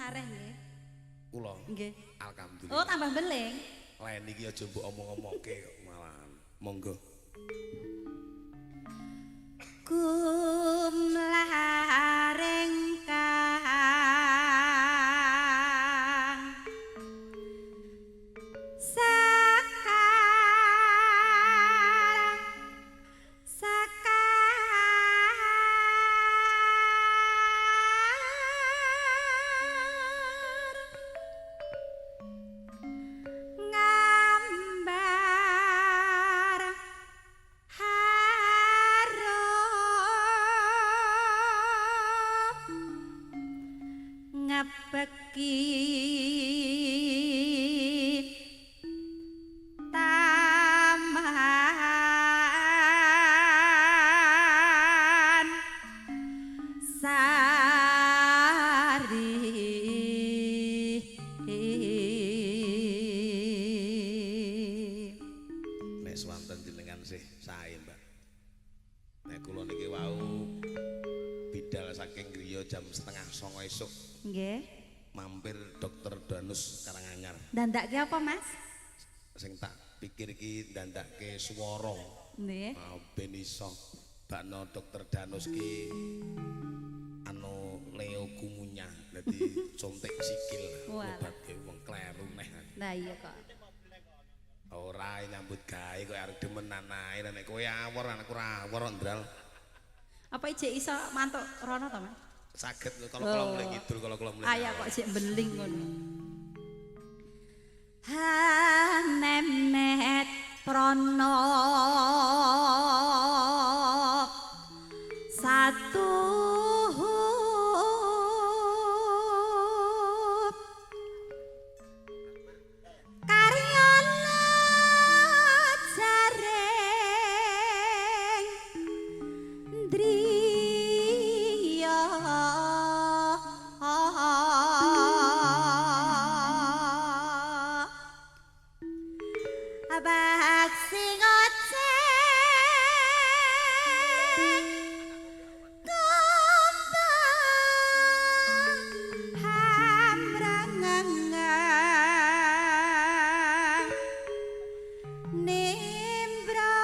sareh nggih. Kula. Nggih. Alhamdulillah. Oh, tambah beling. Lain iki aja mbok omong-omongke kok malahan. Monggo. Kumlaring kang ngambar ngabeki taman sari Nek swanten jenengan sih sae, Mbak. Nek kula niki wau bidal saking griya jam 8:30 esuk. nggih. Mampir Dokter Danus Karanganyar. Dandake apa, Mas? Sing tak pikir iki ndandake swara. Nggih. Ben iso bakno Dokter Danus ki anu Leo Kumunya. Dadi contek sikil obatke wong kleru neh. Lah iya kok. Ora nyambut gawe kok arep demenan ae nek kowe awor anakku ora awor ndral. Apa ijek iso mantuk rono to, Mas? Saged kalau mulai ngidul kalau mulai. Aya kok sik beling ngono. Hanemet prono satu karyana jaring driya abak sing oceng kembang hamrangang nimbra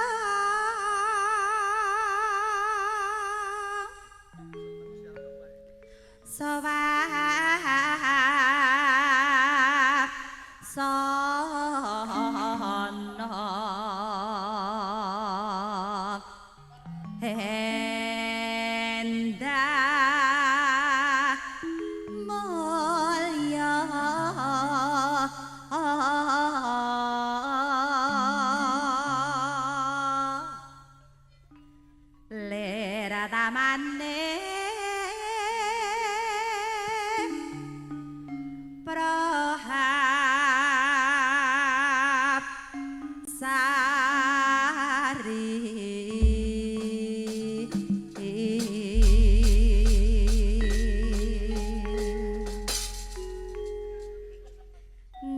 sawah sono endah mulya lera tamane prohab sari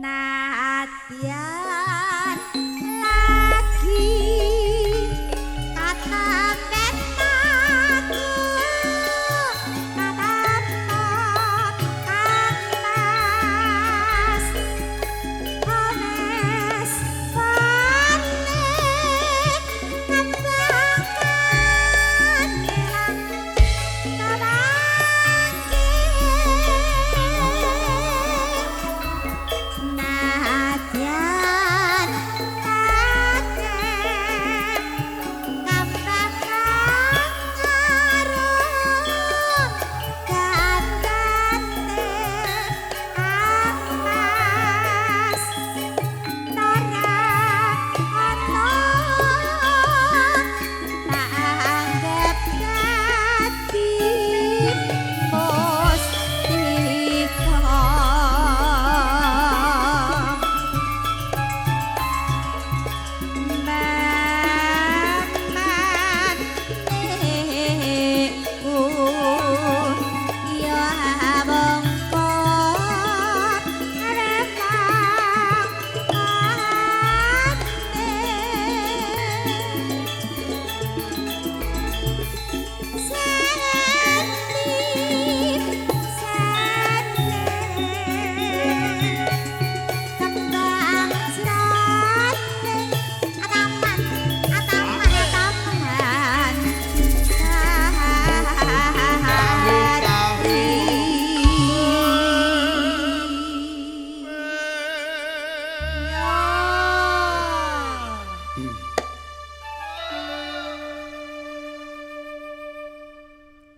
nadyan lagi kata aku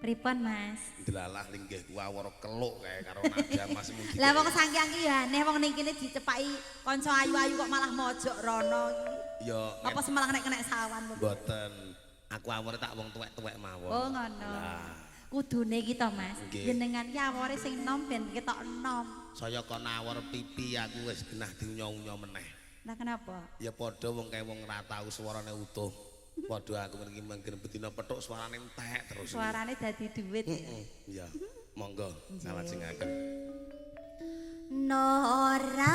Pripun Mas? Delalah linggih ku awara keluk kae karo nada Mas Mudi. Lah wong saking ki ya aneh wong ning kene dicepaki kanca ayu-ayu kok malah mojok rono iki. Ya Apa semalang nek kena sawan mboten. Aku aware tak wong tuwek-tuwek mawon. Oh ngono. Lah, kudune ki to Mas. Nggih. Jenengan ki awore sing nom ben ketok enom. saya kon awor pipi aku wis genah diunyo-unyo meneh. Lah kenapa? Ya padha wong kae wong ra tau swarane utuh. Padha aku mriki manggen betina pethuk suarane entek terus. Suarane dadi duit ya. Iya. Monggo ngalajengaken. Nora